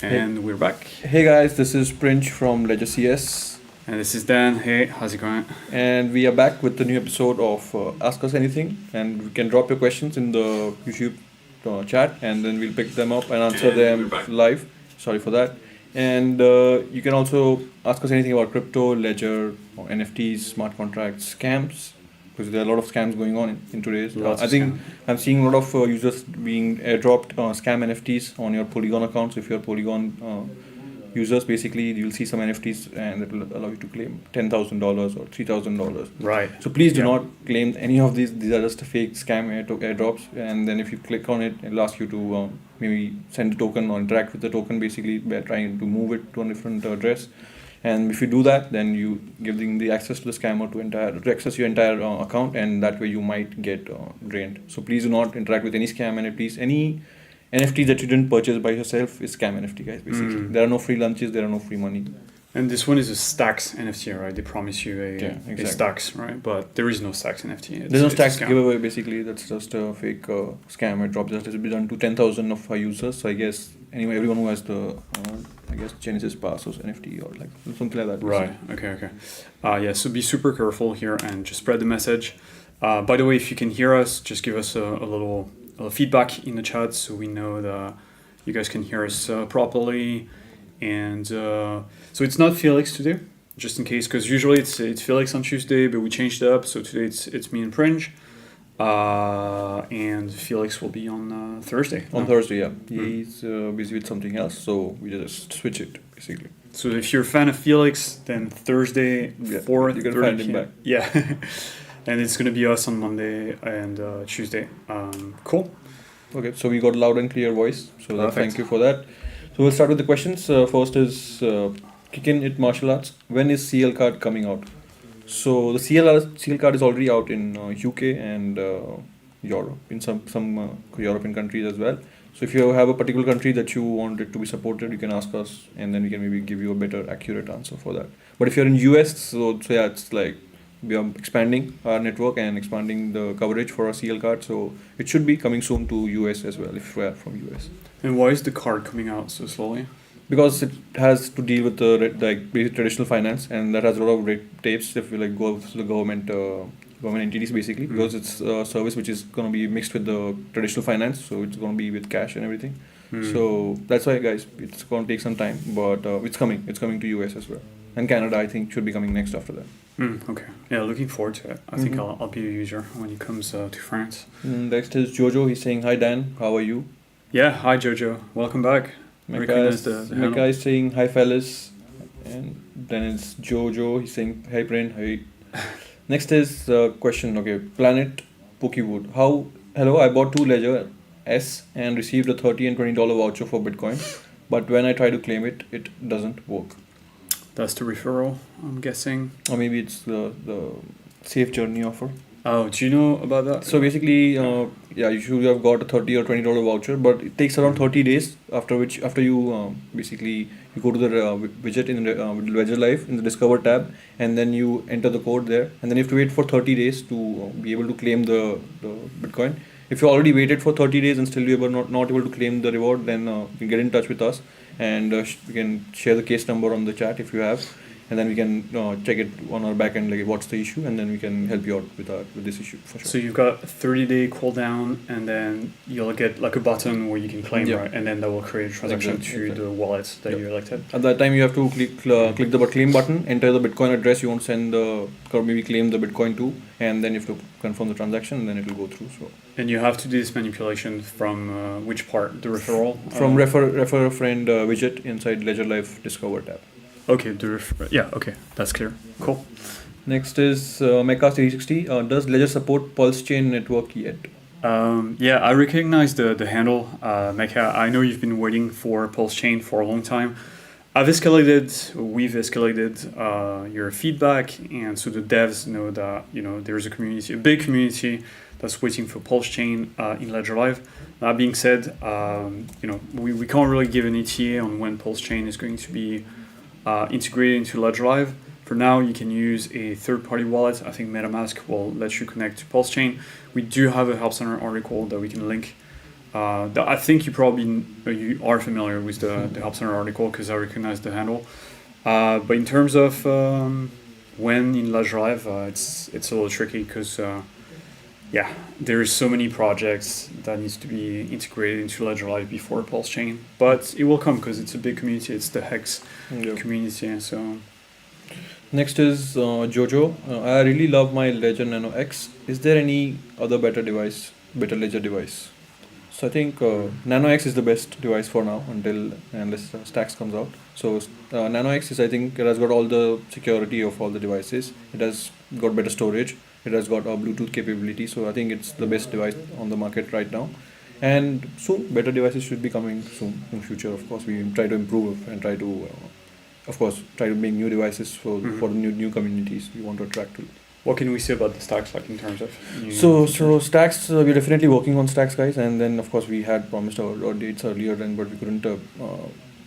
And we're back. Hey guys, this is Princh from Ledger CS. And this is Dan. Hey, how's it going? And we are back with the new episode of Ask Us Anything. And you can drop your questions in the YouTube chat, and then we'll pick them up and answer them live. Sorry for that. And you can also ask us anything about crypto, ledger, or NFTs, smart contracts, scams, because there are a lot of scams going on in today's. I think I'm seeing a lot of users being airdropped scam NFTs on your Polygon accounts. If you're Polygon users, basically you'll see some NFTs and it will allow you to claim $10,000 or $3,000. Right. So please do not claim any of these. These are just fake scam airdrops. And then if you click on it, it'll ask you to maybe send a token or interact with the token, basically by trying to move it to a different address. And if you do that, then you giving the access to the scammer to access your entire account, and that way you might get drained. So please do not interact with any scam NFTs. Any NFT that you didn't purchase by yourself is scam NFT, guys, basically. There are no free lunches, there are no free money. And this one is a Stacks NFT, right? They promise you a Stacks, right? But there is no Stacks NFT. There's no Stacks giveaway, basically. That's just a fake scam airdrop that has been done to 10,000 of our users. So I guess anyway, everyone who has the Genesis Pass or NFT or like something like that. Right. Okay. So be super careful here and just spread the message. By the way, if you can hear us, just give us a little feedback in the chat so we know that you guys can hear us properly. And so it's not Felix today, just in case, because usually it's Felix on Tuesday, but we changed it up. So today it's me and Pringe, and Felix will be on Thursday. On Thursday, yeah. He's busy with something else, so we just switch it, basically. So if you're a fan of Felix, then Thursday, 4 you can find him back. Yeah. And it's going to be us on Monday and Tuesday. Cool. Okay, so we got a loud and clear voice, so thank you for that. So we'll start with the questions. First is Kickin' It Martial Arts. When is CL card coming out? So the CL card is already out in UK and Europe, in some European countries as well. So if you have a particular country that you want it to be supported, you can ask us, and then we can maybe give you a better, accurate answer for that. But if you're in US, so yeah, it's like we are expanding our network and expanding the coverage for our CL card. So it should be coming soon to US as well, if we are from US. And why is the card coming out so slowly? Because it has to deal with the basic traditional finance, and that has a lot of red tapes if you like go to the government entities, basically, because it's a service which is going to be mixed with the traditional finance, so it's going to be with cash and everything. So that's why, guys, it's going to take some time, but it's coming to US as well, and Canada I think should be coming next after that. Okay. Yeah, looking forward to it. I think I'll be a user when it comes to France. Next is Jojo. He's saying, "Hi Dan, how are you?" Yeah, hi Jojo. Welcome back. Mecca is saying, "Hi fellas." And then it's Jojo. He's saying, "Hi Prin, hi." Next is question. Okay, Planet Pokewood. Hello, I bought 2 Ledger S and received a $30 and $20 voucher for Bitcoin, but when I try to claim it, it doesn't work. That's the referral, I'm guessing. Or maybe it's the Safe Journey offer. Oh, do you know about that? So basically, you should have got a $30 or $20 voucher, but it takes around 30 days. After you basically you go to the widget in the Ledger Live in the Discover tab, and then you enter the code there, and then you have to wait for 30 days to be able to claim the Bitcoin. If you already waited for 30 days and still you were not able to claim the reward, then you can get in touch with us, and we can share the case number on the chat if you have. And then we can check it on our back end, like what's the issue, and then we can help you out with this issue for sure. So you've got a 30-day cooldown, and then you'll get like a button where you can claim, right? And then that will create a transaction to the wallet that you elected. At that time, you have to click the claim button, enter the Bitcoin address you want to send or maybe claim the Bitcoin to, and then you have to confirm the transaction, and then it will go through. So. And you have to do this manipulation from which part? The referral? From refer a friend widget inside Ledger Live Discover tab. Okay, okay, that's clear. Cool. Next is Mecha360. Does Ledger support PulseChain network yet? I recognize the handle, Mecha. I know you've been waiting for PulseChain for a long time. We've escalated your feedback, and so the devs know that there's a big community that's waiting for PulseChain in Ledger Live. That being said, we can't really give an ETA on when PulseChain is going to be integrated into Ledger Live. For now, you can use a third-party wallet. I think MetaMask will let you connect to PulseChain. We do have a Help Center article that we can link I think you are familiar with the Help Center article because I recognize the handle. But in terms of when in Ledger Live, it's a little tricky because there's so many projects that needs to be integrated into Ledger Live before PulseChain. But it will come because it's a big community. It's the Hex community. So next is Jojo. I really love my Ledger Nano X. Is there any other better Ledger device? So I think Nano X is the best device for now unless Stacks comes out. So Nano X is, I think, it has got all the security of all the devices. It has got better storage. It has got a Bluetooth capability. So I think it's the best device on the market right now. And soon, better devices should be coming soon in future. Of course, we try to improve and try to make new devices for the new communities we want to attract to. What can we say about the Stacks, like in terms of so Stacks, we're definitely working on Stacks, guys, and then of course we had promised our dates earlier, but we couldn't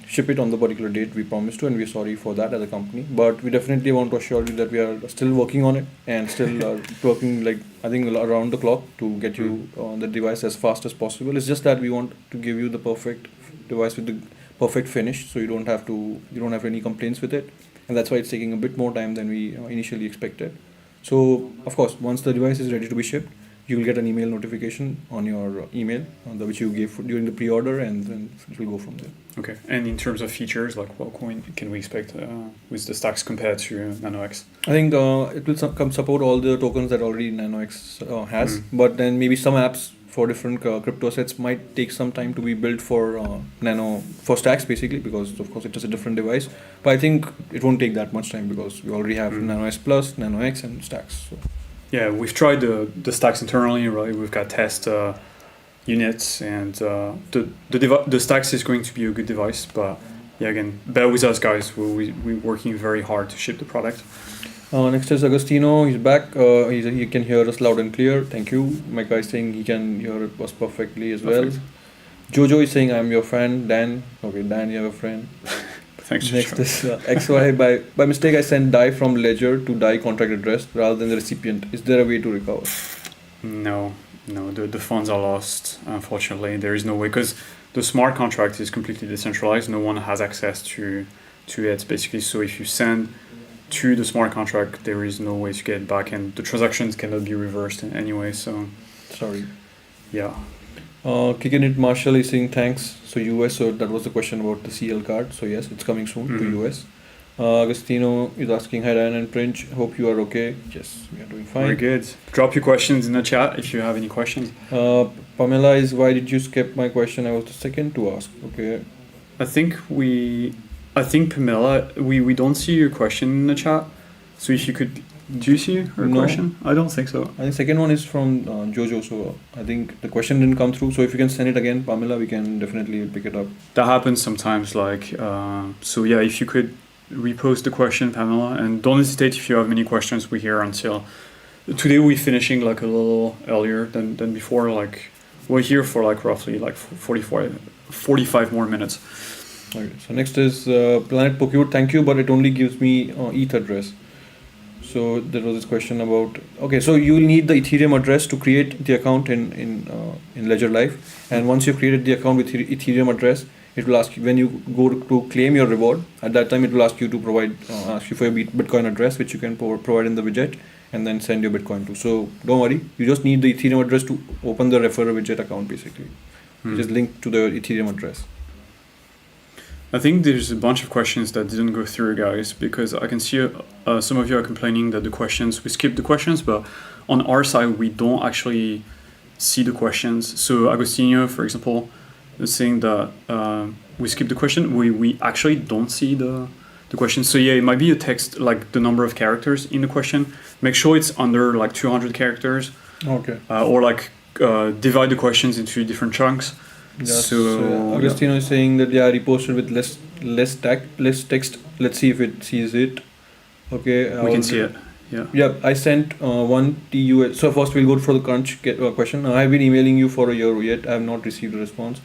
ship it on the particular date we promised to, and we're sorry for that as a company. But we definitely want to assure you that we are still working on it and still working, like, I think, around the clock to get you on the device as fast as possible. It's just that we want to give you the perfect device with the perfect finish, so you don't have any complaints with it, and that's why it's taking a bit more time than we initially expected. So, of course, once the device is ready to be shipped, you will get an email notification on your email which you gave during the pre-order, and then it will go from there. Okay. And in terms of features, like what can we expect with the Stacks compared to Nano X? I think it will support all the tokens that already Nano X has, but then maybe some apps for different crypto assets might take some time to be built for Stacks, basically, because of course it is a different device. But I think it won't take that much time because we already have Nano S Plus, Nano X, and Stacks. So. Yeah, we've tried the Stacks internally, right? We've got test units, and the Stacks is going to be a good device. But yeah, again, bear with us, guys. We're working very hard to ship the product. Next is Agostino. He's back. He can hear us loud and clear. Thank you. My guy is saying he can hear us perfectly as well. Jojo is saying, I'm your fan. Dan. Okay, Dan, you have a friend. Thanks. Next is XY. By mistake, I sent DAI from Ledger to DAI contract address rather than the recipient. Is there a way to recover? No. The funds are lost. Unfortunately, there is no way, because the smart contract is completely decentralized. No one has access to it, basically. So if you send to the smart contract, there is no way to get it back, and the transactions cannot be reversed anyway. So sorry. Yeah. Kicking it Marshall is saying thanks. So US. So that was the question about the CL card. So yes, it's coming soon to US. Agostino is asking, hi Dan and Prince, hope you are okay. Yes, we are doing fine. Very good. Drop your questions in the chat if you have any questions. Pamela is, why did you skip my question? I was the second to ask. Okay. I think Pamela, we don't see your question in the chat. So if you could, do you see her question? I don't think so. I think second one is from Jojo. So I think the question didn't come through. So if you can send it again, Pamela, we can definitely pick it up. That happens sometimes. So yeah, if you could repost the question, Pamela, and don't hesitate if you have many questions. We're here until today. We're finishing like a little earlier than before. Like we're here for like roughly like 45 more minutes. Okay, so next is Planet Procure. Thank you, but it only gives me ETH address. So there was this question about, okay, so you will need the Ethereum address to create the account in Ledger Live, and once you've created the account with Ethereum address, it will ask you, when you go to claim your reward, at that time it will ask you to ask you for your Bitcoin address, which you can provide in the widget, and then send your Bitcoin to. So don't worry, you just need the Ethereum address to open the referral widget account, basically, which is linked to the Ethereum address. I think there's a bunch of questions that didn't go through, guys, because I can see some of you are complaining that we skipped the questions, but on our side, we don't actually see the questions. So Agostino, for example, is saying that we skipped the question. We actually don't see the question. So yeah, it might be a text, like the number of characters in the question. Make sure it's under like 200 characters. Okay. Or like divide the questions into different chunks. Yes, so Agostino is saying that they are reposted with less text. Let's see if it sees it. Okay. We can see it. Yeah. Yeah, I sent one TUS. So first we'll go for the crunch question. I've been emailing you for a year yet. I have not received a response.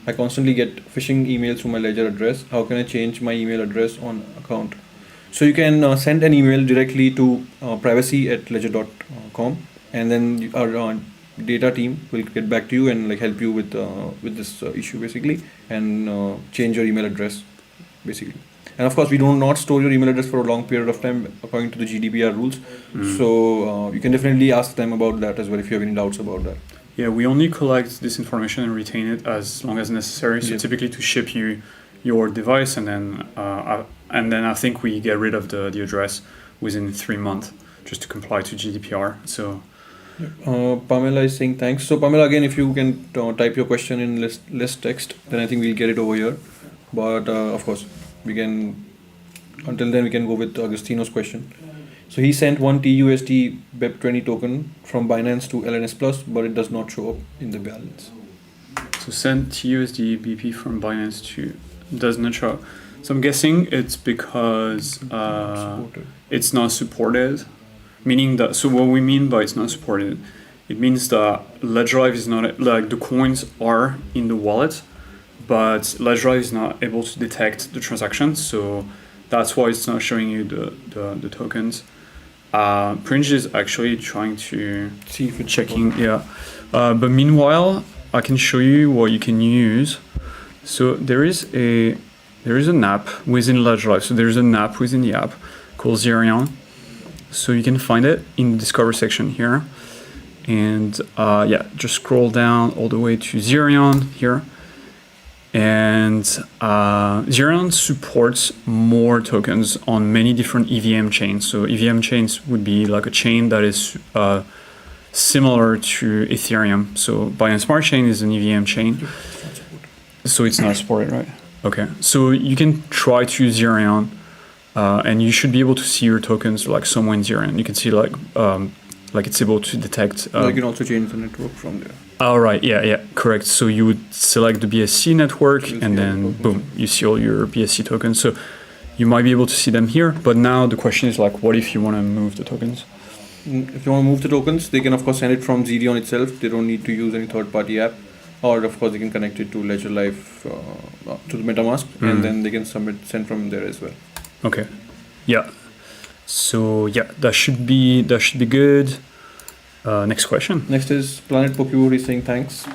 I constantly get phishing emails to my Ledger address. How can I change my email address on account? So you can send an email directly to privacy@ledger.com, and then data team will get back to you and like help you with this issue basically, and change your email address basically. And of course, we do not store your email address for a long period of time according to the GDPR rules. So you can definitely ask them about that as well if you have any doubts about that. Yeah, we only collect this information and retain it as long as necessary. So Yes. typically to ship you your device, and then I think we get rid of the address within 3 months just to comply to GDPR. So Pamela is saying thanks. So Pamela, again, if you can type your question in list text, then I think we'll get it over here. But of course, we can. Until then, we can go with Agostino's question. So he sent one TUSD BEP20 token from Binance to LNS Plus, but it does not show up in the balance. So send TUSD BP from Binance to does not show. So I'm guessing it's because it's not supported. Meaning that, so what we mean by it's not supported, it means that Ledger is not, like the coins are in the wallet, but Ledger is not able to detect the transactions. So that's why it's not showing you the tokens. Pringe is actually trying to see if it's checking, yeah. But meanwhile, I can show you what you can use. So there is an app within Ledger. So there's an app within the app called Zerion. So you can find it in the Discover section here. And just scroll down all the way to Zerion here. And Zerion supports more tokens on many different EVM chains. So EVM chains would be like a chain that is similar to Ethereum. So Binance Smart Chain is an EVM chain. So it's not supported, right? Okay. So you can try to use Zerion, and you should be able to see your tokens like somewhere in Zerion. You can see like it's able to detect. You can also change the network from there. Oh, right. Yeah, correct. So you would select the BSC network, and then boom, you see all your BSC tokens. So you might be able to see them here. But now the question is like, what if you want to move the tokens? If you want to move the tokens, they can of course send it from Zerion itself. They don't need to use any third-party app, or of course they can connect it to Ledger Live to the MetaMask, and then they can send from there as well. Okay. Yeah. So yeah, that should be good. Next question. Next is Planet Poku. He's saying thanks.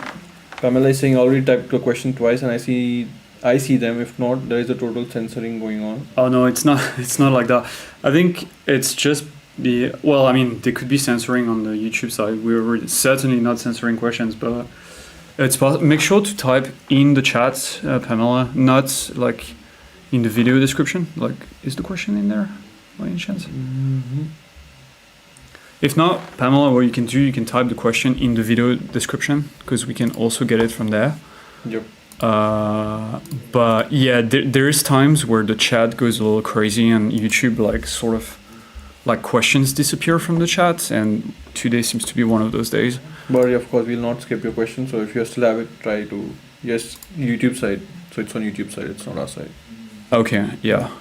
Pamela is saying I already typed a question twice and I see them. If not, there is a total censoring going on. Oh no, it's not. It's not like that. I think it's just there could be censoring on the YouTube side. We're certainly not censoring questions, but it's possible. Make sure to type in the chat, Pamela, not like in the video description. Like, is the question in there by any chance? Mm-hmm. If not, Pamela, what you can do, you can type the question in the video description because we can also get it from there. Yep. But yeah, there is times where the chat goes a little crazy and YouTube like questions disappear from the chat, and today seems to be one of those days. But of course, we'll not skip your question. So if you still have it, try to YouTube side. So it's on YouTube side. It's not our side. Okay. Yeah.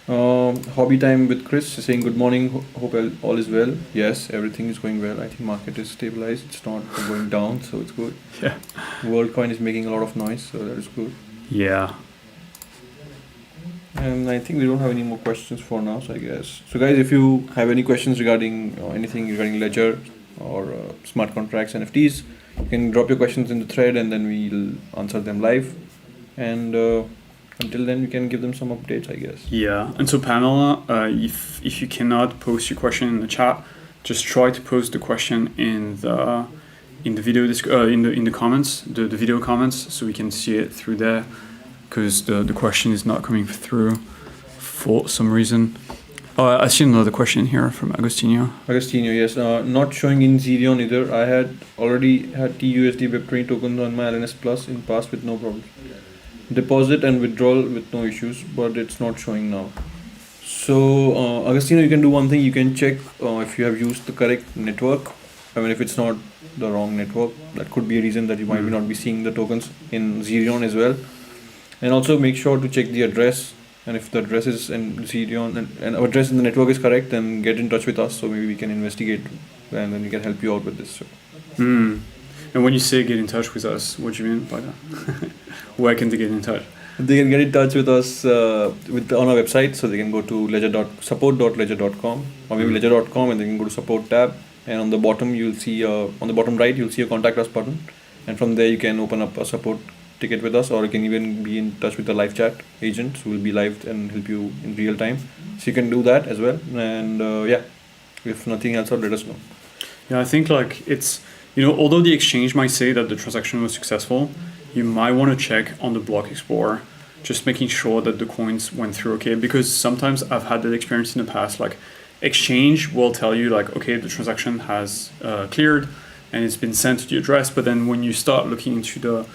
Hobby time with Chris is saying good morning. Hope all is well. Yes, everything is going well. I think market is stabilized. It's not going down, so it's good. Yeah. WorldCoin is making a lot of noise, so that is good. Yeah. And I think we don't have any more questions for now, so I guess. So guys, if you have any questions regarding anything regarding Ledger or smart contracts, NFTs, you can drop your questions in the thread and then we'll answer them live. And until then, we can give them some updates, I guess. Yeah. And so Pamela, if you cannot post your question in the chat, just try to post the question in the video in the comments, the video comments, so we can see it through there. Because the question is not coming through for some reason. I see another question here from Agostino. Agostino, yes. Not showing in Zerion either. I had already had TUSD BEP20 tokens on my LNS Plus in past with no problem. Deposit and withdrawal with no issues, but it's not showing now. So Agostino, you can do one thing. You can check if you have used the correct network. I mean, if it's not the wrong network, that could be a reason that you might not be seeing the tokens in Zerion as well. And also make sure to check the address, and if the address is in Zerion and our address in the network is correct, then get in touch with us so maybe we can investigate and then we can help you out with this. So. And when you say get in touch with us, what do you mean by that? Where can they get in touch? They can get in touch with us on our website, so they can go to support.ledger.com or maybe ledger.com, and they can go to support tab and on the bottom you'll see on the bottom right you'll see a contact us button, and from there you can open up a support ticket with us, or you can even be in touch with the live chat agents who will be live and help you in real time. So you can do that as well, and if nothing else, let us know. Yeah, I think like it's, although the exchange might say that the transaction was successful, you might want to check on the block explorer, just making sure that the coins went through okay. Because sometimes I've had that experience in the past, like exchange will tell you like, okay, the transaction has cleared and it's been sent to the address. But then when you start looking into the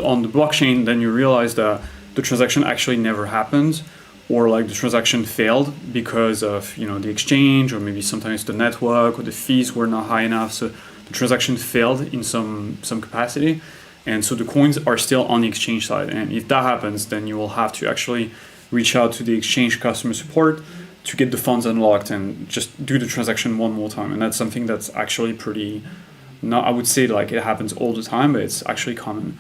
on the blockchain, then you realize that the transaction actually never happened, or like the transaction failed because of the exchange, or maybe sometimes the network or the fees were not high enough, so the transaction failed in some capacity, and so the coins are still on the exchange side. And if that happens, then you will have to actually reach out to the exchange customer support to get the funds unlocked and just do the transaction one more time. And that's something that's actually pretty, not, I would say like it happens all the time, but it's actually common.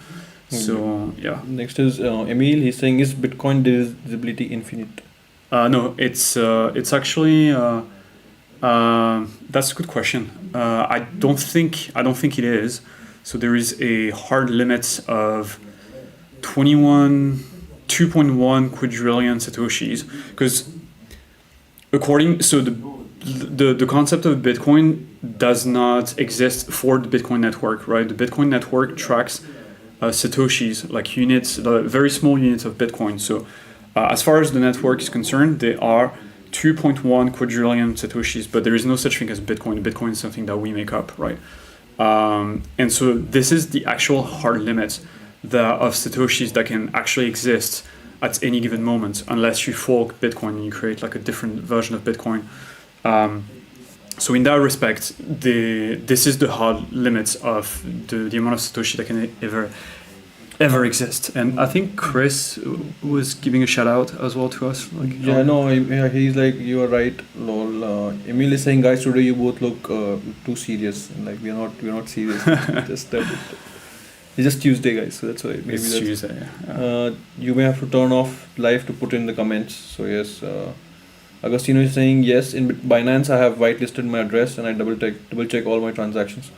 So yeah. Next is Emil. He's saying, is Bitcoin divisibility infinite? No, it's actually that's a good question. I don't think it is. So there is a hard limit of 2.1 quadrillion satoshis, because the concept of Bitcoin does not exist for the Bitcoin network, right? The Bitcoin network tracks satoshis, like units, very small units of Bitcoin. So as far as the network is concerned, there are 2.1 quadrillion satoshis, but there is no such thing as Bitcoin. Bitcoin is something that we make up, right? And so this is the actual hard limit of satoshis that can actually exist at any given moment, unless you fork Bitcoin and you create like a different version of Bitcoin. So in that respect, this is the hard limits of the amount of satoshi that can ever exist. And I think Chris was giving a shout out as well to us. He's like, you are right, lol. Emil is saying, guys, today you both look too serious. And like we're not serious. It's just Tuesday, guys. So that's why maybe it's that's Tuesday. Yeah. You may have to turn off live to put in the comments. So yes. Agostino is saying, yes, in Binance I have whitelisted my address and I double check all my transactions.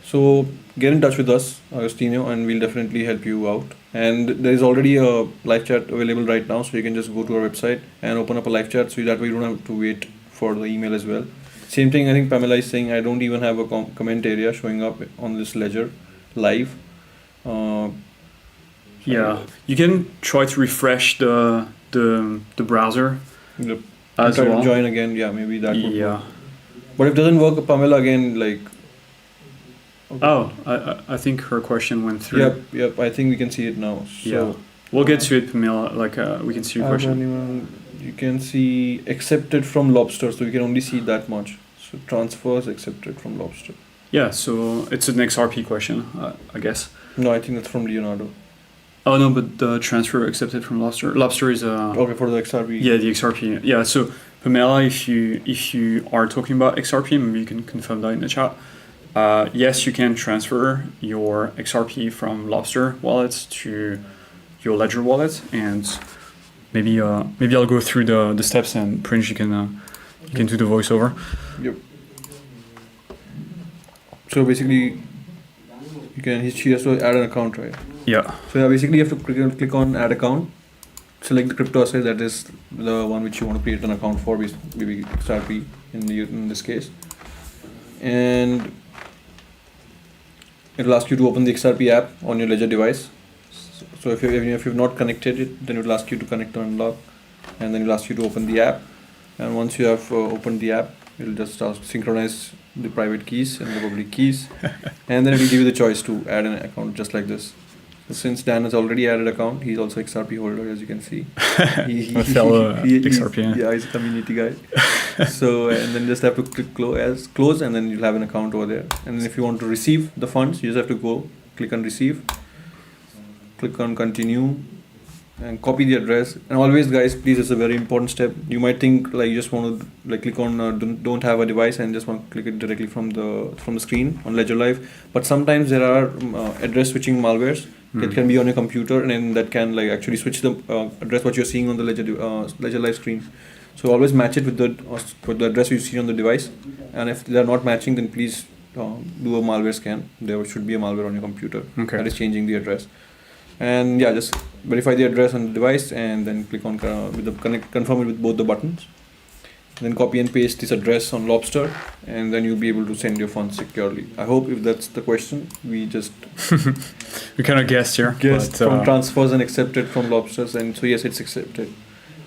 So get in touch with us, Agostino, and we'll definitely help you out. And there is already a live chat available right now, so you can just go to our website and open up a live chat, so that way you don't have to wait for the email as well. Same thing, I think Pamela is saying, I don't even have a comment area showing up on this ledger live. Yeah, you can try to refresh the browser. Yep. As try well. to join again, maybe that would Yeah. work. But if it doesn't work, Pamela, again, like... Okay. Oh, I think her question went through. Yep, I think we can see it now. So, yeah. We'll get to it, Pamela, we can see your question. You can see accepted from Lobster, so we can only see that much. So transfers accepted from Lobster. Yeah, so it's an XRP question, I guess. No, I think that's from Leonardo. Oh no, but the transfer accepted from Lobster. Lobster is okay, for the XRP. Yeah, the XRP. Yeah, so Pamela, if you are talking about XRP, maybe you can confirm that in the chat. Yes, you can transfer your XRP from Lobster wallets to your Ledger wallet, and maybe I'll go through the steps, and Prince, you can do the voiceover. Yep. So basically, she has to add an account, right? Yeah. So basically you have to click on add account, select the crypto asset, that is the one which you want to create an account for, maybe XRP in this case, and it will ask you to open the XRP app on your Ledger device. So if you've not connected it, then it will ask you to connect or unlock, and then it will ask you to open the app, and once you have opened the app, it will just synchronize the private keys and the public keys, and then it will give you the choice to add an account just like this. So since Dan has already added account, he's also XRP holder, as you can see. A fellow XRP. Yeah, he's a community guy. So and then just have to click close, and then you'll have an account over there. And then if you want to receive the funds, you just have to click on receive, click on continue, and copy the address. And always, guys, please, it's a very important step. You might think like you just want to like click on don't have a device and just want to click it directly from the screen on Ledger Live. But sometimes there are address switching malwares that can be on your computer, and then that can like actually switch the address what you're seeing on the Ledger Live screen. So always match it with the address you see on the device, and if they are not matching, then please do a malware scan. There should be a malware on your computer that is changing the address. And yeah, just verify the address on the device, and then click on confirm it with both the buttons. Then copy and paste this address on Lobster, and then you'll be able to send your funds securely. I hope if that's the question, we just we kind of guessed here. Guessed from transfers and accepted from Lobsters, and so yes, it's accepted.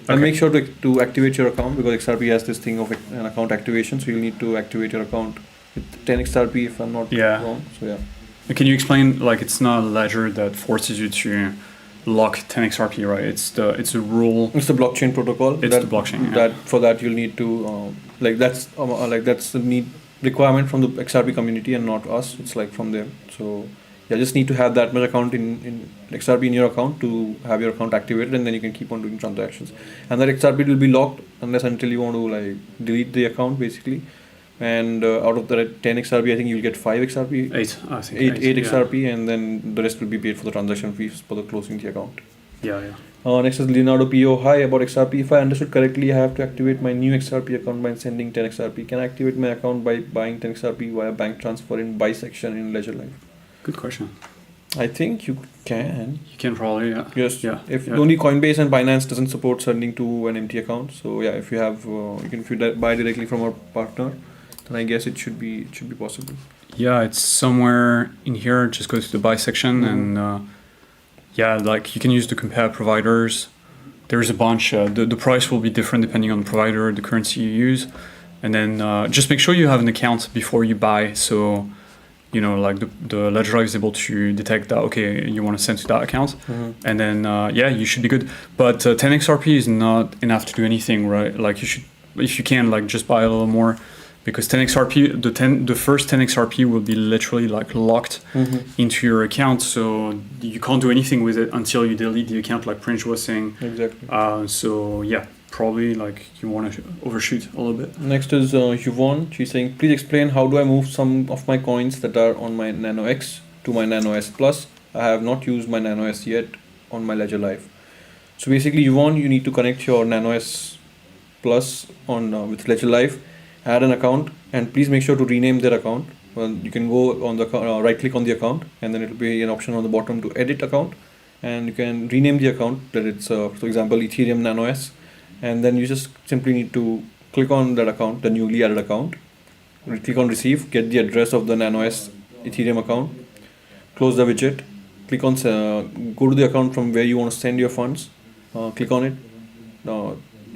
And make sure to activate your account, because XRP has this thing of an account activation, so you'll need to activate your account with 10 XRP if I'm not wrong. So yeah. Can you explain, like, it's not a ledger that forces you to lock 10 XRP, right? It's a rule. It's the blockchain protocol. It's the blockchain. That for that you'll need to that's the need requirement from the XRP community and not us. It's like from them. So yeah, just need to have that much account in XRP in your account to have your account activated, and then you can keep on doing transactions. And that XRP will be locked until you want to like delete the account basically. And out of the 10 XRP, I think you'll get 5 XRP. 8, I think. 8 XRP, and then the rest will be paid for the transaction fees for the closing the account. Yeah. Next is Leonardo PO. Hi, about XRP. If I understood correctly, I have to activate my new XRP account by sending 10 XRP. Can I activate my account by buying 10 XRP via bank transfer in buy section in Ledger Live? Good question. I think you can. You can probably, yeah. Yes. Yeah. Only Coinbase and Binance doesn't support sending to an empty account. So yeah, if you have, if you buy directly from our partner, then I guess it should be possible. Yeah, it's somewhere in here. Just go to the buy section, and like you can use the compare providers. There's a bunch. The price will be different depending on the provider, the currency you use, and then just make sure you have an account before you buy. So like the Ledger Live is able to detect that, okay, you want to send to that account, and then you should be good. But 10 XRP is not enough to do anything, right? Like you should, if you can, like just buy a little more. Because 10 XRP, the first 10 XRP will be literally like locked into your account, so you can't do anything with it until you delete the account, like Prince was saying. Exactly. So yeah, probably like you want to overshoot a little bit. Next is Yvonne. She's saying, please explain how do I move some of my coins that are on my Nano X to my Nano S Plus. I have not used my Nano S yet on my Ledger Live. So basically, Yvonne, you need to connect your Nano S Plus on with Ledger Live. Add an account, and please make sure to rename their account. Well, you can go on the right click on the account, and then it will be an option on the bottom to edit account, and you can rename the account that it's for example Ethereum Nano S, and then you just simply need to click on that account, the newly added account, click on receive, get the address of the Nano S Ethereum account, close the widget, click on go to the account from where you want to send your funds, click on it,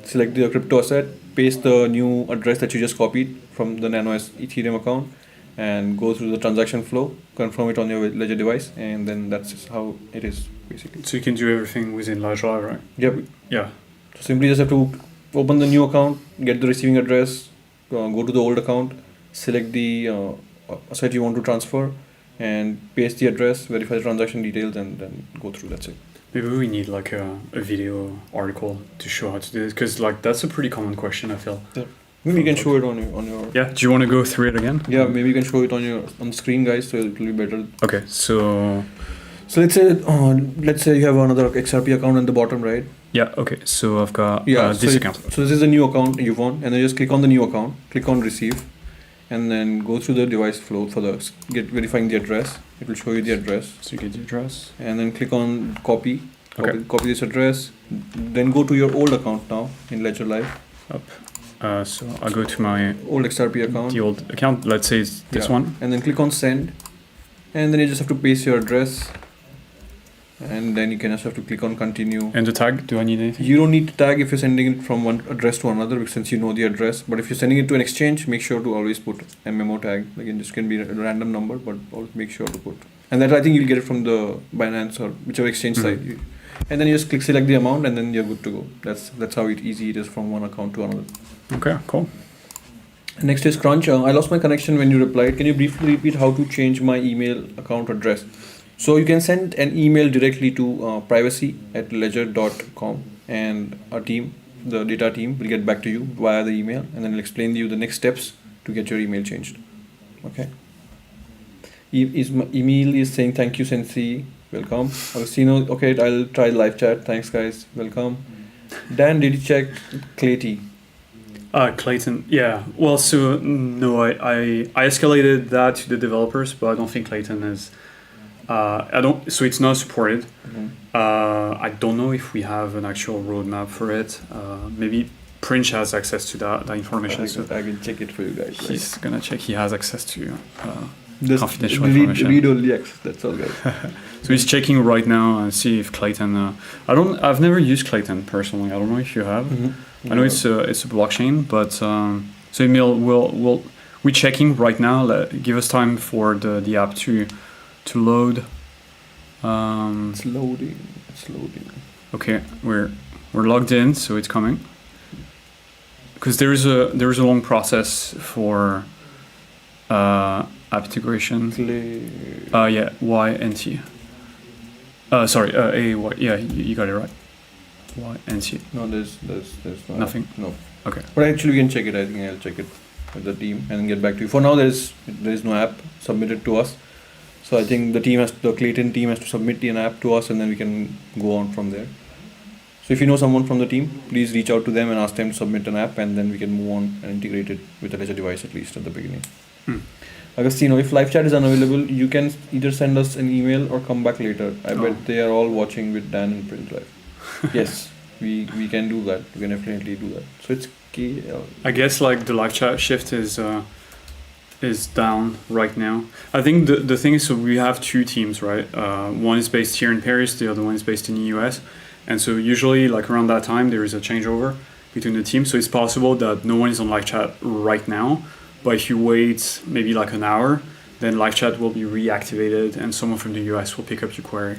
select the crypto asset, paste the new address that you just copied from the Nano S Ethereum account, and go through the transaction flow, confirm it on your Ledger device, and then that's how it is basically. So you can do everything within Ledger Live, right? Yep. Yeah. So simply just have to open the new account, get the receiving address, go to the old account, select the asset you want to transfer, and paste the address, verify the transaction details, and then go through. That's it. Maybe we need like a video article to show how to do this, because like that's a pretty common question, I feel. Yeah. Maybe you can show it on your. Yeah. Do you want to go through it again? Yeah. Maybe you can show it on the screen, guys, so it will be better. Okay. So let's say you have another XRP account at the bottom, right? Yeah. Okay. So I've got this account. So this is the new account you want, and then just click on the new account, click on receive, and then go through the device flow for verifying the address. It will show you the address. So you get the address. And then click on copy. Okay. Copy this address. Then go to your old account now in Ledger Live. Up. So I'll go to my old XRP account. The old account. Let's say it's this one. And then click on send. And then you just have to paste your address. And then you can just have to click on continue. And the tag, do I need anything? You don't need to tag if you're sending it from one address to another, since you know the address. But if you're sending it to an exchange, make sure to always put MMO tag. Again, this can be a random number, but always make sure to put. And that I think you'll get it from the Binance or whichever exchange site. And then you just select the amount, and then you're good to go. That's how easy it is from one account to another. Okay, cool. Next is Crunch. I lost my connection when you replied. Can you briefly repeat how to change my email account address? So you can send an email directly to privacy@ledger.com, and our team, the data team, will get back to you via the email, and then it'll explain to you the next steps to get your email changed. Okay. Emil is saying thank you, Sensi. Welcome. Agostino, okay, I'll try live chat. Thanks, guys. Welcome. Dan, did you check Clayton? Clayton, yeah. Well, so no, I escalated that to the developers, but I don't think Clayton is. I don't. So it's not supported. I don't know if we have an actual roadmap for it. Maybe Prince has access to that information. I can check it for you guys. He's gonna check. He has access to Just confidential information. Read only access. That's all, guys. So he's checking right now and see if Clayton. I've never used Clayton personally. I don't know if you have. I know it's a blockchain, but so Emil, we're checking right now. Give us time for the app to load. It's loading. Okay, we're logged in, so it's coming. Because there's a long process for app integration. Yeah, YNT. Sorry, A-Y. Yeah, you got it right. YNT. No, there's Nothing? No. Okay. But actually, we can check it. I think I'll check it with the team and get back to you. For now, there is no app submitted to us. So I think the Clayton team has to submit an app to us, and then we can go on from there. So if you know someone from the team, please reach out to them and ask them to submit an app, and then we can move on and integrate it with the Ledger device, at least at the beginning. Agostino, if live chat is unavailable, you can either send us an email or come back later. I bet they are all watching with Dan and Prince live. Yes, we can do that. We can definitely do that. So it's KL. I guess like the live chat shift is down right now. I think the thing is, so we have two teams, right? One is based here in Paris, the other one is based in the US. And so usually like around that time, there is a changeover between the teams. So it's possible that no one is on live chat right now. But if you wait maybe like an hour, then live chat will be reactivated and someone from the US will pick up your query.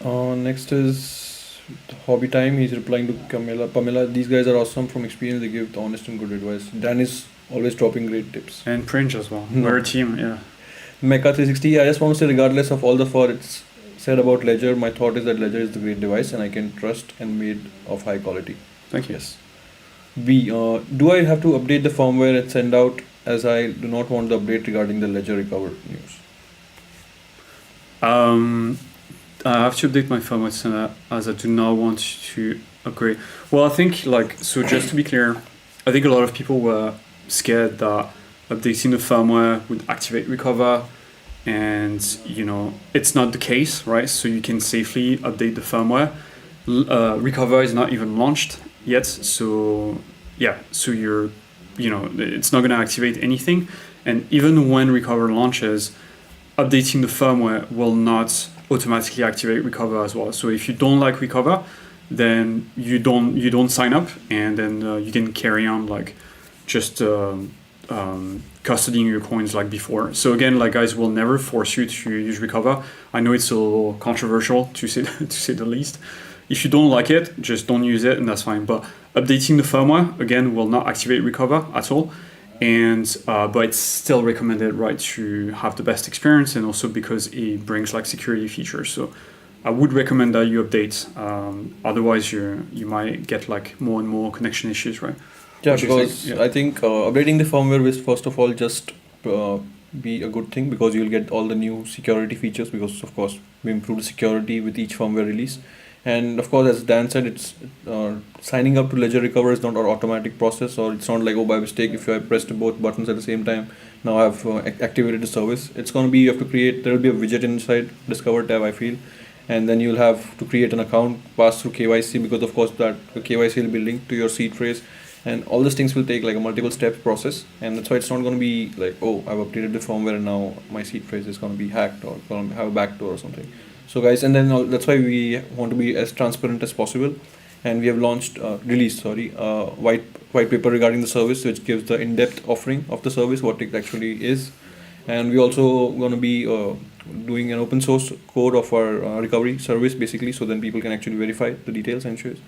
Next is Hobby Time. He's replying to Pamela, these guys are awesome from experience. They give honest and good advice. Dan is always dropping great tips. And Prince as well. We're a team, yeah. Mecha360, I just want to say, regardless of all the fur it's said about Ledger, my thought is that Ledger is the great device and I can trust and made of high quality. Thank you. Yes. B, do I have to update the firmware and send out, as I do not want the update regarding the Ledger recover news? I have to update my firmware as I do not want to upgrade. Well, I think so just to be clear, I think a lot of people were scared that updating the firmware would activate recover, and it's not the case, right? So you can safely update the firmware. Recover is not even launched yet, so yeah, so it's not going to activate anything. And even when recover launches, updating the firmware will not automatically activate recover as well. So if you don't like recover, then you don't sign up, and then you can carry on just custodying your coins like before. So again, guys, we'll never force you to use recover. I know it's a little controversial to say the least. If you don't like it, just don't use it, and that's fine. But updating the firmware again will not activate recover at all. And but it's still recommended, right, to have the best experience, and also because it brings security features. So I would recommend that you update. Otherwise, you might get more and more connection issues, right? Yeah, because I think updating the firmware will first of all just be a good thing, because you'll get all the new security features, because of course we improve the security with each firmware release. And of course, as Dan said, it's signing up to Ledger Recover is not an automatic process, or it's not by mistake if I pressed both buttons at the same time, now I've activated the service. It's going to be, you have to create, there will be a widget inside Discover tab, I feel, and then you'll have to create an account, pass through KYC, because of course that KYC will be linked to your seed phrase, and all these things will take a multiple step process, and that's why it's not going to be oh, I've updated the firmware and now my seed phrase is going to be hacked or going to have a backdoor or something. So guys, and then that's why we want to be as transparent as possible, and we have released white paper regarding the service, which gives the in-depth offering of the service, what it actually is. And we also going to be doing an open source code of our recovery service, basically, so then people can actually verify the details and shares.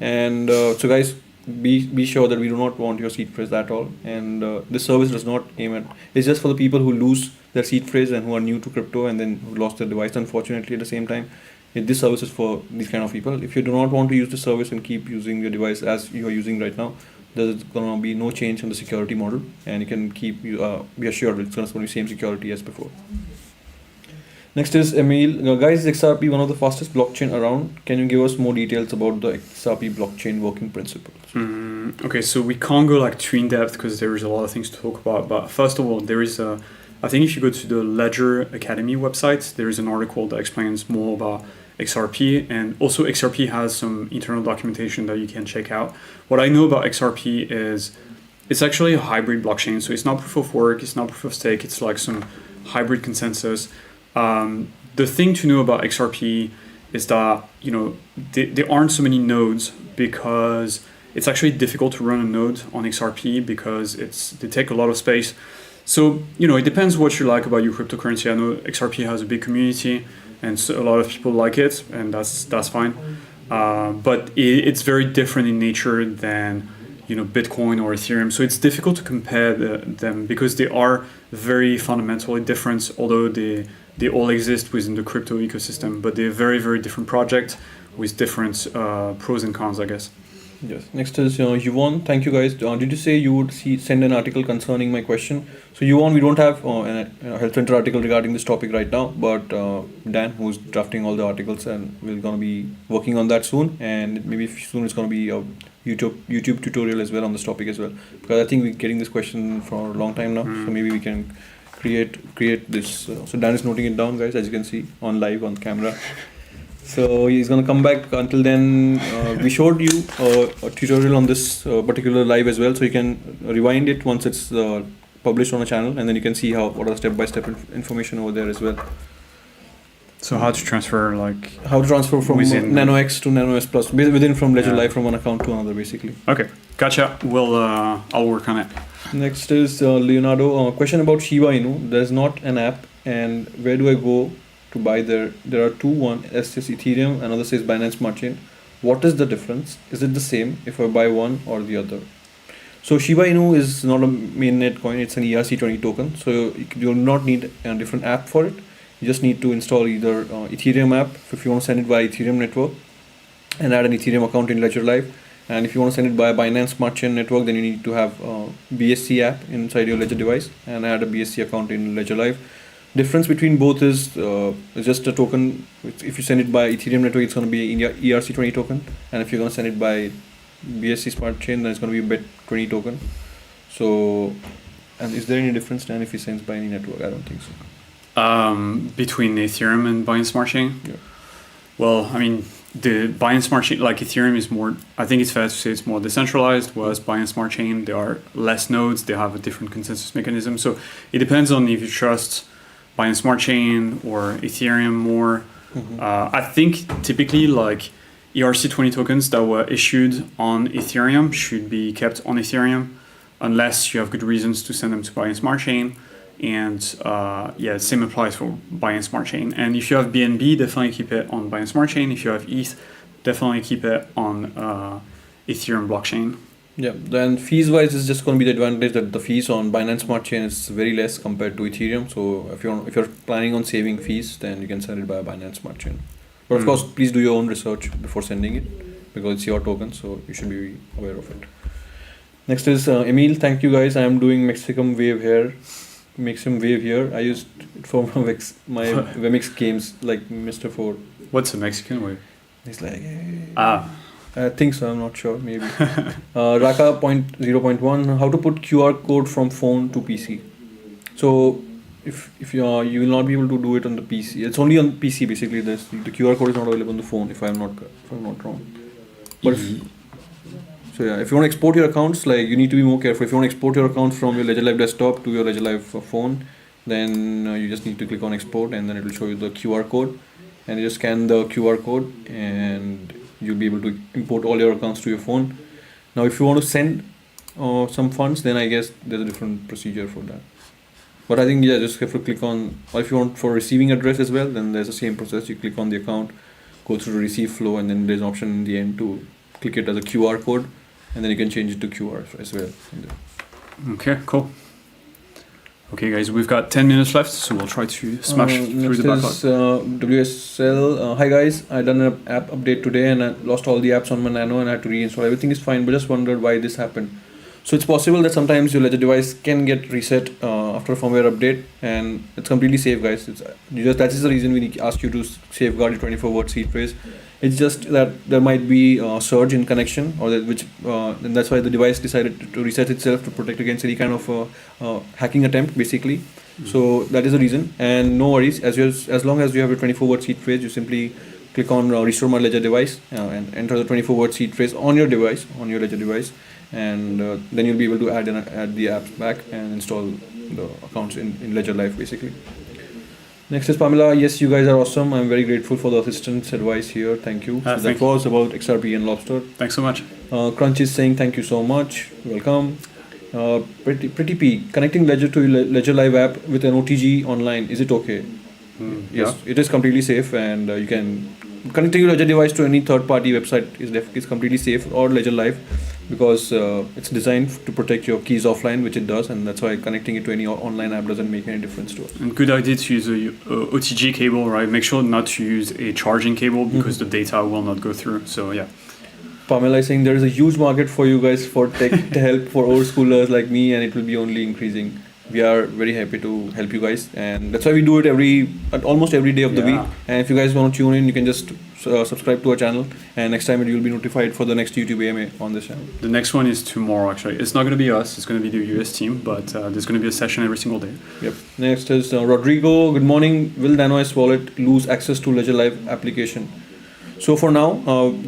And so guys, be sure that we do not want your seed phrase at all, and this service does not aim at, it's just for the people who lose their seed phrase and who are new to crypto and then who lost their device, unfortunately. At the same time, this service is for these kind of people. If you do not want to use the service and keep using your device as you are using right now, there's going to be no change in the security model, and you can keep be assured it's going to be same security as before. Next is Emil. Guys, is XRP one of the fastest blockchain around? Can you give us more details about the XRP blockchain working principles? Okay, so we can't go like too in depth because there is a lot of things to talk about. But first of all, there is I think if you go to the Ledger Academy website, there is an article that explains more about XRP, and also XRP has some internal documentation that you can check out. What I know about XRP is it's actually a hybrid blockchain, so it's not proof of work, it's not proof of stake, it's like some hybrid consensus. The thing to know about XRP is that there aren't so many nodes because it's actually difficult to run a node on XRP because they take a lot of space. So it depends what you like about your cryptocurrency. I know XRP has a big community and so a lot of people like it, and that's fine. But it's very different in nature than Bitcoin or Ethereum. So it's difficult to compare them because they are very fundamentally different, although they all exist within the crypto ecosystem, but they're very, very different projects with different pros and cons, I guess. Yes. Next is Yvonne. Thank you, guys. Did you say you would send an article concerning my question? So Yvonne, we don't have a Health Center article regarding this topic right now, but Dan, who's drafting all the articles, and we're gonna be working on that soon. And maybe soon it's gonna be a YouTube tutorial as well on this topic as well, because I think we're getting this question for a long time now. So maybe we can create this. So Dan is noting it down, guys, as you can see on live on camera. So he's gonna come back. Until then, we showed you a tutorial on this particular live as well, so you can rewind it once it's published on the channel, and then you can see what are the step-by-step information over there as well. So how to transfer from NanoX to NanoS Plus from Ledger Live from one account to another, basically. Okay, gotcha. I'll work on it. Next is Leonardo. Question about Shiba Inu. There's not an app, and where do I go to buy there? There are two. One says Ethereum, another says Binance Smart Chain. What is the difference? Is it the same if I buy one or the other? So Shiba Inu is not a mainnet coin. It's an ERC20 token. So you do not need a different app for it. You just need to install either Ethereum app if you want to send it via Ethereum network and add an Ethereum account in Ledger Live. And if you want to send it by Binance Smart Chain network, then you need to have BSC app inside your Ledger device and add a BSC account in Ledger Live. Difference between both is just a token. If you send it by Ethereum network, it's going to be an ERC20 token, and if you're going to send it by BSC Smart Chain, then it's going to be a BET20 token. So, and is there any difference then if he sends by any network? I don't think so. Between Ethereum and Binance Smart Chain? Yeah. Well, I mean, the Binance Smart Chain, like Ethereum, is more, I think it's fair to say it's more decentralized, whereas Binance Smart Chain, there are less nodes, they have a different consensus mechanism. So it depends on if you trust Binance Smart Chain or Ethereum more. I think typically like ERC20 tokens that were issued on Ethereum should be kept on Ethereum unless you have good reasons to send them to Binance Smart Chain. And same applies for Binance Smart Chain. And if you have BNB, definitely keep it on Binance Smart Chain. If you have ETH, definitely keep it on Ethereum blockchain. Yeah, then fees wise, it's just going to be the advantage that the fees on Binance Smart Chain is very less compared to Ethereum. So if you're planning on saving fees, then you can send it by Binance Smart Chain. But of course, please do your own research before sending it because it's your token, so you should be aware of it. Next is Emil. Thank you, guys. I am doing Mexican Wave here. Maximum Wave here. I used it for my Wemix games like Mr. 4. What's a Mexican Wave? It's like I think so. I'm not sure. Maybe. Raka 0.1. How to put QR code from phone to PC. So if you will not be able to do it on the PC. It's only on PC basically. The QR code is not available on the phone. If I'm not wrong. But if you want to export your accounts, like you need to be more careful. If you want to export your accounts from your Ledger Live desktop to your Ledger Live phone, then you just need to click on export, and then it will show you the QR code, and you just scan the QR code, and you'll be able to import all your accounts to your phone. Now, if you want to send some funds, then I guess there's a different procedure for that. But I think just have to click on, or if you want for receiving address as well, then there's the same process. You click on the account, go through the receive flow, and then there's an option in the end to click it as a QR code. And then you can change it to QR as well. Okay, cool. Okay, guys, we've got 10 minutes left, so we'll try to smash through the backlog. WSL. Hi, guys. I done an app update today and I lost all the apps on my Nano and I had to reinstall. Everything is fine, but just wondered why this happened. So it's possible that sometimes your ledger device can get reset after a firmware update, and it's completely safe, guys. That is the reason we ask you to safeguard your 24-word seed phrase. It's just that there might be a surge in connection, or and that's why the device decided to reset itself to protect against any kind of hacking attempt, basically. Mm-hmm. So that is the reason, and no worries. As long as you have a 24-word seed phrase, you simply click on restore my ledger device and enter the 24-word seed phrase on your device, on your ledger device, and then you'll be able to add the apps back and install the accounts in Ledger Live, basically. Next is Pamela. Yes, you guys are awesome. I'm very grateful for the assistant's advice here. Thank you. So that was about XRP and Lobster. Thanks so much. Crunch is saying thank you so much. Welcome. Pretty P. Connecting Ledger to Ledger Live app with an OTG online. Is it okay? Yes, it is completely safe, and you can connecting your Ledger device to any third-party website is completely safe, or Ledger Live, because it's designed to protect your keys offline, which it does, and that's why connecting it to any online app doesn't make any difference to it. And good idea to use a OTG cable, right? Make sure not to use a charging cable because the data will not go through. So yeah. Pamela is saying there is a huge market for you guys for tech help for old schoolers like me, and it will be only increasing. We are very happy to help you guys, and that's why we do it almost every day of the week. And if you guys want to tune in, you can just subscribe to our channel, and next time you'll be notified for the next YouTube AMA on this channel. The next one is tomorrow, actually. It's not going to be us, it's going to be the US team, but there's going to be a session every single day. Yep. Next is Rodrigo. Good morning. Will NanoS wallet lose access to Ledger Live application? So for now,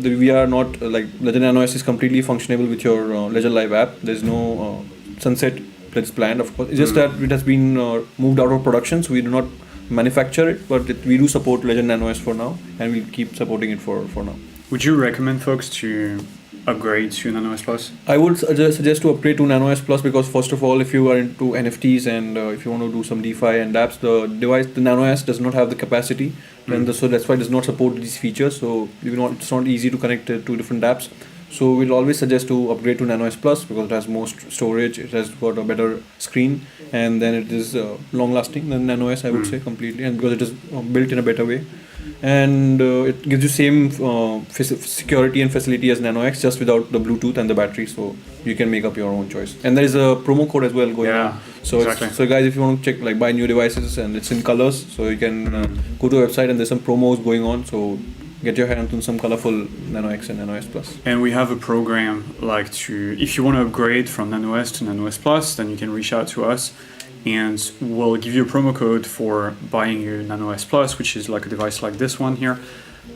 we are not Ledger NanoS is completely functionable with your Ledger Live app. There's no sunset that's planned, of course. It's just that it has been moved out of production, so we do not manufacture it, but we do support Ledger NanoS for now, and we'll keep supporting it for now. Would you recommend folks to upgrade to NanoS Plus? I would suggest to upgrade to NanoS Plus, because first of all, if you are into NFTs and if you want to do some DeFi and dApps, the NanoS does not have the capacity, and so that's why it does not support these features. So it's not easy to connect to different dApps. So we'll always suggest to upgrade to NanoS Plus, because it has more storage, it has got a better screen, and then it is long lasting than NanoS, I would say, completely, and because it is built in a better way, and it gives you same security and facility as NanoX, just without the Bluetooth and the battery. So you can make up your own choice, and there is a promo code as well going on. So exactly. So guys, if you want to check buy new devices, and it's in colors, so you can go to a website, and there's some promos going on. So get your hands on some colorful NanoX and NanoS Plus. And we have a program if you want to upgrade from NanoS to NanoS Plus, then you can reach out to us, and we'll give you a promo code for buying your NanoS Plus, which is like a device like this one here,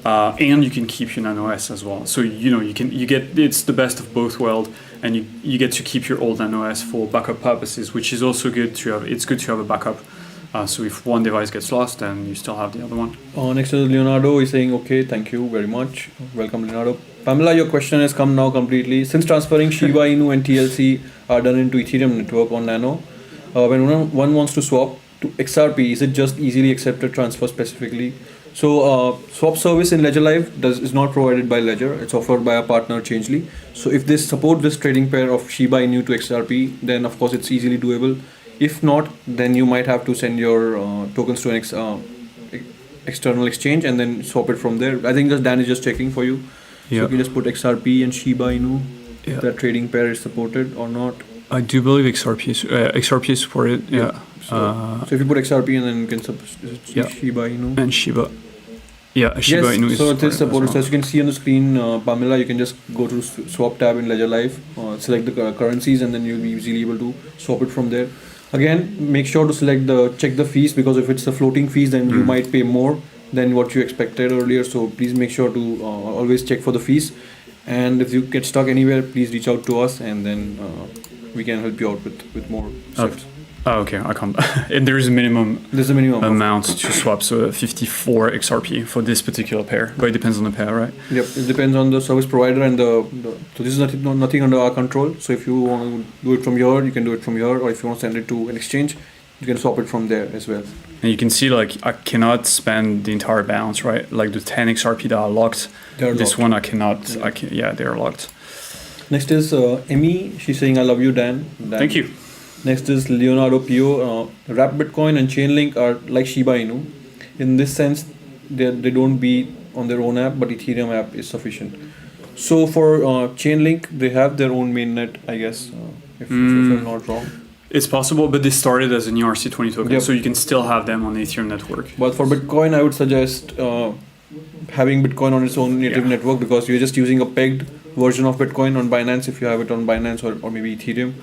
and you can keep your NanoS as well. So it's the best of both worlds, and you get to keep your old NanoS for backup purposes, which is also good to have. It's good to have a backup. So if one device gets lost, then you still have the other one. Next is Leonardo. He's saying, okay, thank you very much. Welcome, Leonardo. Pamela, your question has come now completely. Since transferring Shiba Inu and TLC are done into Ethereum network on Nano, when one wants to swap to XRP, is it just easily accepted transfer specifically? So swap service in Ledger Live is not provided by Ledger. It's offered by our partner Changely. So if they support this trading pair of Shiba Inu to XRP, then of course it's easily doable. If not, then you might have to send your tokens to an external exchange and then swap it from there. I think Dan is just checking for you. So you can just put XRP and Shiba Inu, if that trading pair is supported or not. I do believe XRP is supported. Yeah. So if you put XRP and then you can Shiba Inu. And Shiba. Yeah, Shiba Inu is so it is supported. So as you can see on the screen, Pamela, you can just go to swap tab in Ledger Live, select the currencies, and then you'll be easily able to swap it from there. Again, make sure to check the fees, because if it's a floating fees, then you might pay more than what you expected earlier. So please make sure to always check for the fees. And if you get stuck anywhere, please reach out to us, and then we can help you out with more steps. Oh, okay, I can't. And there's a minimum amount to swap, so 54 XRP for this particular pair, but it depends on the pair, right? Yep, it depends on the service provider, and so this is nothing under our control. So if you want to do it from here, you can do it from here, or if you want to send it to an exchange, you can swap it from there as well. And you can see I cannot spend the entire balance, right? Like the 10 XRP that are locked. One I cannot. They're locked. Next is Emmy. She's saying, "I love you, Dan." Thank you. Next is Leonardo Pio. Wrap Bitcoin and Chainlink are like Shiba Inu. In this sense, they don't be on their own app, but Ethereum app is sufficient. So for Chainlink, they have their own mainnet, I guess. if I'm not wrong. It's possible, but they started as an ERC20 token, Yep. so you can still have them on the Ethereum network. But for Bitcoin, I would suggest having Bitcoin on its own native network, because you're just using a pegged version of Bitcoin on Binance if you have it on Binance or maybe Ethereum,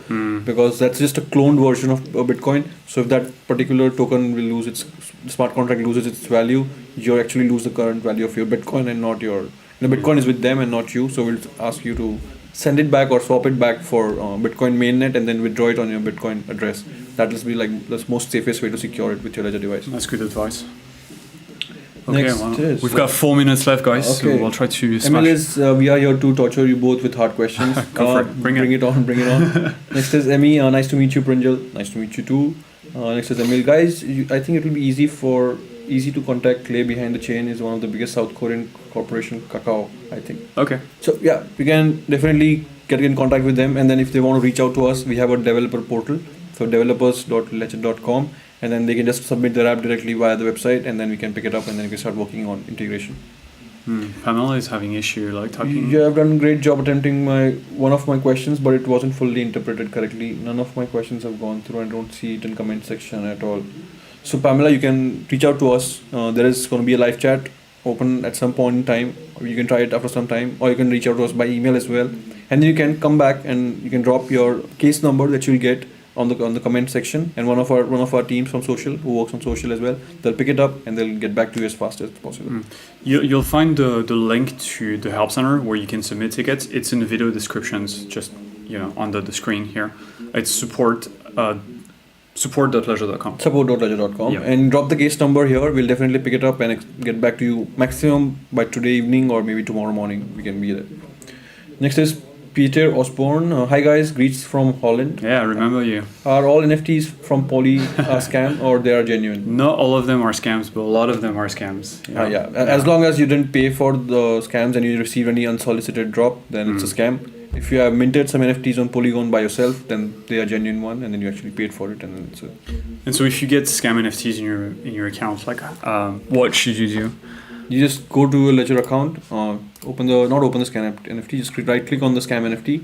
because that's just a cloned version of Bitcoin. So if that particular token will lose its smart contract loses its value, you actually lose the current value of your Bitcoin and not your. The Bitcoin is with them and not you, so we'll ask you to send it back or swap it back for Bitcoin mainnet and then withdraw it on your Bitcoin address. That will be like the most safest way to secure it with your ledger device. That's good advice. Okay, Next well, is, we've got 4 minutes left, guys, so okay. we'll try to Emil smash. we are here to torture you both with hard questions. Go for it. Bring it on. Next is Emmy. Nice to meet you, Pranjal. Nice to meet you too. Next is Emil. Guys, I think it will be easy to contact. Clay behind the chain is one of the biggest South Korean corporation, Kakao, I think. Okay. So yeah, we can definitely get in contact with them, and then if they want to reach out to us, we have a developer portal, so developers.ledger.com, and then they can just submit their app directly via the website, and then we can pick it up, and then we can start working on integration. Pamela is having issue like typing. You have done a great job attempting one of my questions, but it wasn't fully interpreted correctly. None of my questions have gone through. I don't see it in comment section at all. So Pamela, you can reach out to us. There is going to be a live chat open at some point in time, or you can try it after some time, or you can reach out to us by email as well, and then you can come back and you can drop your case number that you'll get on the comment section, and one of our teams from social who works on social as well, they'll pick it up and they'll get back to you as fast as possible. You'll find the link to the help center where you can submit tickets. It's in the video descriptions, just under the screen here. It's support.ledger.com. Support.ledger.com. Yeah. And drop the case number here. We'll definitely pick it up and get back to you maximum by today evening or maybe tomorrow morning. We can be there. Next is Peter Osborne. Hi guys, greets from Holland. Yeah, I remember you. Are all NFTs from Poly a scam or they are genuine? Not all of them are scams, but a lot of them are scams. Yeah. As long as you didn't pay for the scams and you receive any unsolicited drop, then it's a scam. If you have minted some NFTs on Polygon by yourself, then they are genuine one, and then you actually paid for it, and then it's a... And so if you get scam NFTs in your account, like what should you do? You just go to a Ledger account, not open the scam NFT, just right click on the scam NFT,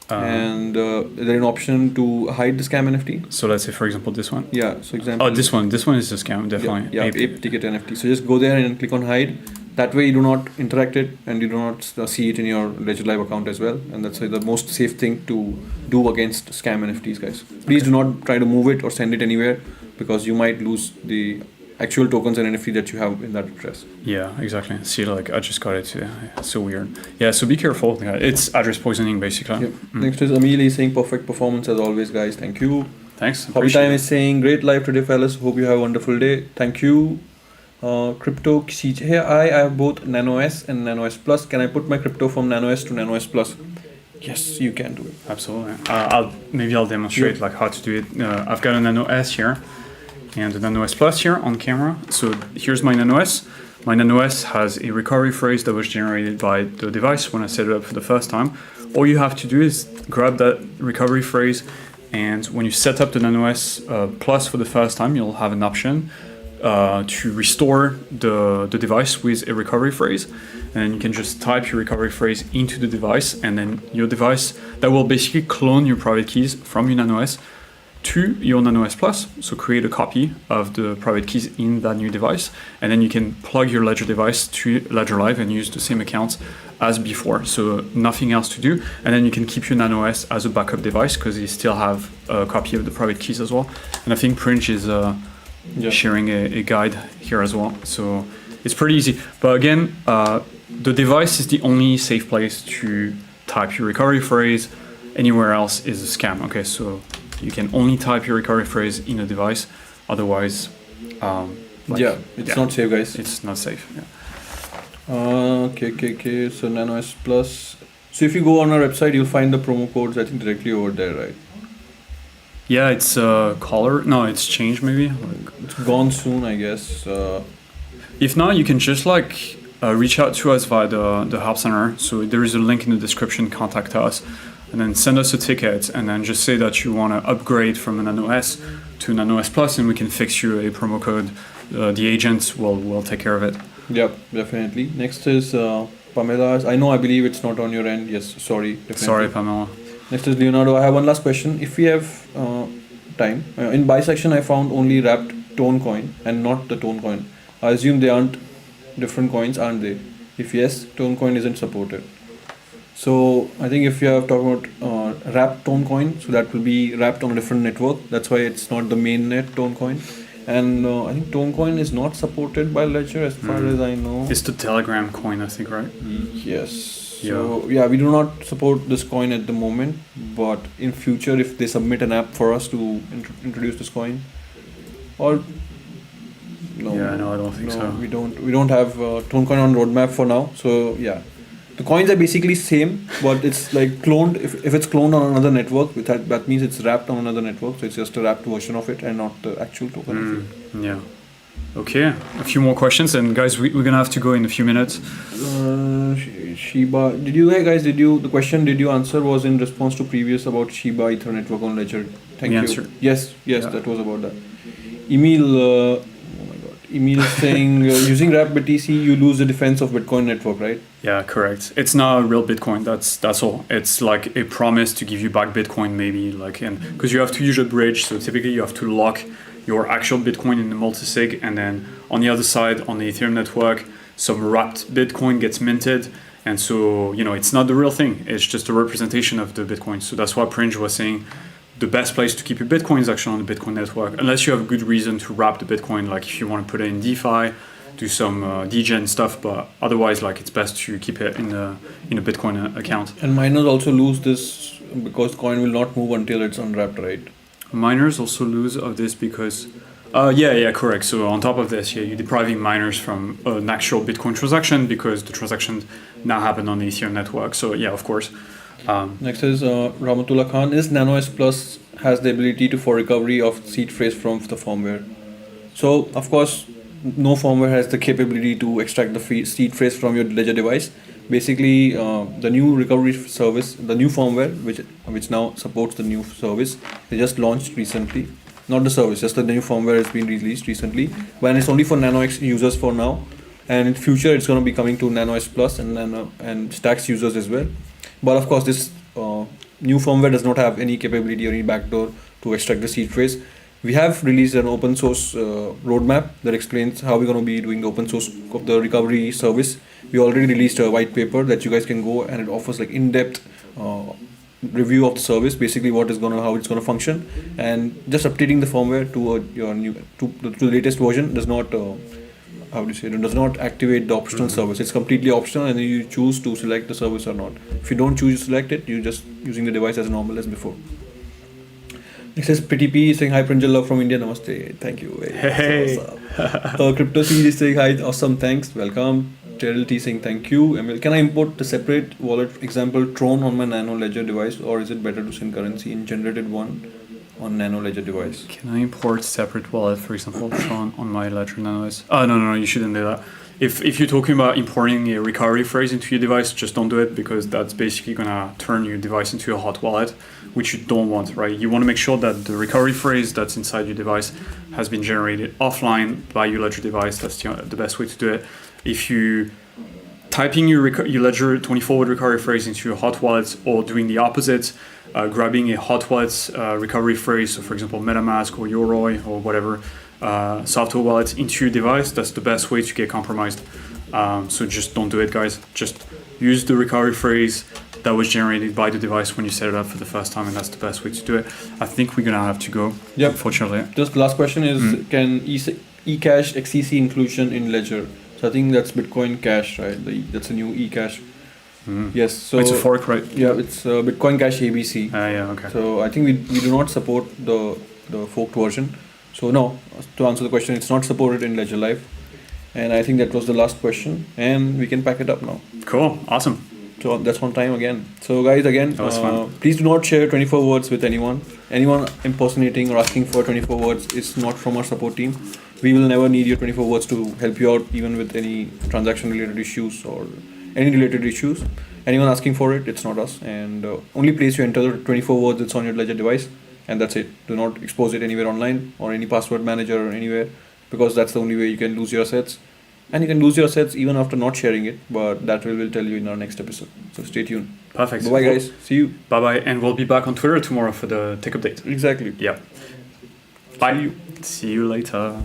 and there's an option to hide the scam NFT. So let's say, for example, this one. Yeah. So example. Oh, this one is a scam, definitely. Yeah. Ape ticket NFT. So just go there and click on hide. That way you do not interact it and you do not see it in your Ledger Live account as well. And that's the most safe thing to do against scam NFTs, guys. Please do not try to move it or send it anywhere, because you might lose the actual tokens and NFT that you have in that address. Yeah, exactly. See, like I just got it. Yeah, it's so weird. Yeah, so be careful. Yeah, it's address poisoning, basically. Yep. Next is Amelie saying perfect performance as always, guys. Thank you. Thanks. Hobby Time is saying great live today, fellas. Hope you have a wonderful day. Thank you. Crypto CJ. Here I have both Nano S and Nano S Plus. Can I put my crypto from Nano S to Nano S Plus? Yes, you can do it. Absolutely. I'll demonstrate like how to do it. I've got a Nano S here and a Nano S Plus here on camera. So here's my Nano S. My Nano S has a recovery phrase that was generated by the device when I set it up for the first time. All you have to do is grab that recovery phrase, and when you set up the Nano S Plus for the first time, you'll have an option to restore the device with a recovery phrase, and you can just type your recovery phrase into the device, and then your device that will basically clone your private keys from your Nano S to your Nano S Plus. So create a copy of the private keys in that new device, and then you can plug your Ledger device to Ledger Live and use the same accounts as before. So nothing else to do, and then you can keep your Nano S as a backup device because you still have a copy of the private keys as well. And I think Prince is sharing a guide here as well, so it's pretty easy. But again, the device is the only safe place to type your recovery phrase. Anywhere else is a scam. Okay, so you can only type your recovery phrase in a device, otherwise it's not safe, guys. It's not safe. Okay, so Nano S Plus. So if you go on our website, you'll find the promo codes, I think, directly over there, right? Yeah, it's color. No, it's changed maybe. It's gone soon, I guess. If not, you can just reach out to us via the help center. So there is a link in the description. Contact us, and then send us a ticket, and then just say that you want to upgrade from a Nano S to Nano S Plus, and we can fix you a promo code. The agents will take care of it. Yep, definitely. Next is Pamela. I believe it's not on your end. Yes, sorry. Definitely. Sorry, Pamela. Next is Leonardo. I have one last question. If we have time, in buy section I found only wrapped tone coin and not the tone coin. I assume they aren't different coins, aren't they? If yes, tone coin isn't supported. So I think if you have talked about wrapped tone coin, so that will be wrapped on a different network. That's why it's not the mainnet tone coin. And I think tone coin is not supported by Ledger as far as I know. It's the Telegram coin, I think, right? Yes. So yeah, we do not support this coin at the moment, but in future, if they submit an app for us to introduce this coin, or no, no, I don't think so. We don't have tone coin on roadmap for now. So yeah, the coins are basically same, but it's like cloned. If it's cloned on another network, that means it's wrapped on another network. So it's just a wrapped version of it and not the actual token of it. Yeah. Okay, a few more questions, and guys, we're gonna have to go in a few minutes. Shiba, did you the question did you answer was in response to previous about Shiba Ether network on Ledger? Thank you. Answer. Yes, that was about that. Emil, Emil is saying using wrapped BTC you lose the defense of Bitcoin network, right? Yeah, correct. It's not a real Bitcoin. That's all. It's like a promise to give you back Bitcoin, maybe, like, and because you have to use a bridge, so typically you have to lock your actual Bitcoin in the multisig, and then on the other side, on the Ethereum network, some wrapped Bitcoin gets minted, and so it's not the real thing. It's just a representation of the Bitcoin. So that's why Pringe was saying the best place to keep your Bitcoin is actually on the Bitcoin network, unless you have a good reason to wrap the Bitcoin, like if you want to put it in DeFi, do some degen stuff, but otherwise, like, it's best to keep it in a Bitcoin account. And miners also lose this because coin will not move until it's unwrapped, right? Miners also lose of this because, correct. So on top of this, you're depriving miners from an actual Bitcoin transaction because the transaction now happened on the Ethereum network. So yeah, of course. Next is Rahmatullah Khan. Is NanoS Plus has the ability for recovery of seed phrase from the firmware? So of course, no firmware has the capability to extract the seed phrase from your Ledger device. Basically, the new recovery service, the new firmware, which now supports the new service, they just launched recently. Not the service, just the new firmware has been released recently. But it's only for NanoX users for now, and in future it's going to be coming to NanoS Plus and Stacks users as well. But of course, this new firmware does not have any capability or any backdoor to extract the seed phrase. We have released an open source roadmap that explains how we're going to be doing the open source of the recovery service. We already released a white paper that you guys can go, and it offers like in-depth review of the service, basically how it's going to function, and just updating the firmware to the latest version does not it does not activate the optional service. It's completely optional, and you choose to select the service or not. If you don't choose to select it, you're just using the device as normal as before. Next is Pretty P saying hi, Pranjal, love from India, namaste. Thank you. Hey. Crypto Seed is saying hi, awesome, thanks, welcome. Terrell T saying thank you. Emil, can I import the separate wallet, example Tron, on my Nano Ledger device, or is it better to send currency in generated one on Nano Ledger device? Can I import separate wallet, for example, Tron on my Ledger Nano? No, you shouldn't do that. If you're talking about importing a recovery phrase into your device, just don't do it, because that's basically gonna turn your device into a hot wallet, which you don't want, right? You want to make sure that the recovery phrase that's inside your device has been generated offline by your Ledger device. That's the best way to do it. If you typing your Ledger 24-word recovery phrase into your hot wallet, or doing the opposite, grabbing a hot wallet recovery phrase, so for example MetaMask or Yoroi or whatever software wallet, into your device, that's the best way to get compromised. So just don't do it, guys. Just use the recovery phrase that was generated by the device when you set it up for the first time, and that's the best way to do it. I think we're gonna have to go. Yep. Unfortunately. Just the last question is, can eCash XCC inclusion in Ledger? So I think that's Bitcoin Cash, right? That's a new eCash. Yes. So it's a fork, right? Yeah, it's Bitcoin Cash ABC. Okay. So I think we do not support the forked version. So no, to answer the question, it's not supported in Ledger Live. And I think that was the last question, and we can pack it up now. Cool. Awesome. So that's on time again. So guys, again, fun. Please do not share 24 words with anyone. Anyone impersonating or asking for 24 words is not from our support team. We will never need your 24 words to help you out, even with any transaction related issues or any related issues. Anyone asking for it, it's not us. And only place you enter the 24 words that's on your Ledger device, and that's it. Do not expose it anywhere online or any password manager or anywhere, because that's the only way you can lose your assets. And you can lose your assets even after not sharing it, but that we'll tell you in our next episode. So stay tuned. Perfect. Bye-bye, guys. See you. Bye-bye. And we'll be back on Twitter tomorrow for the tech update. Exactly. Yeah. Bye. See you later.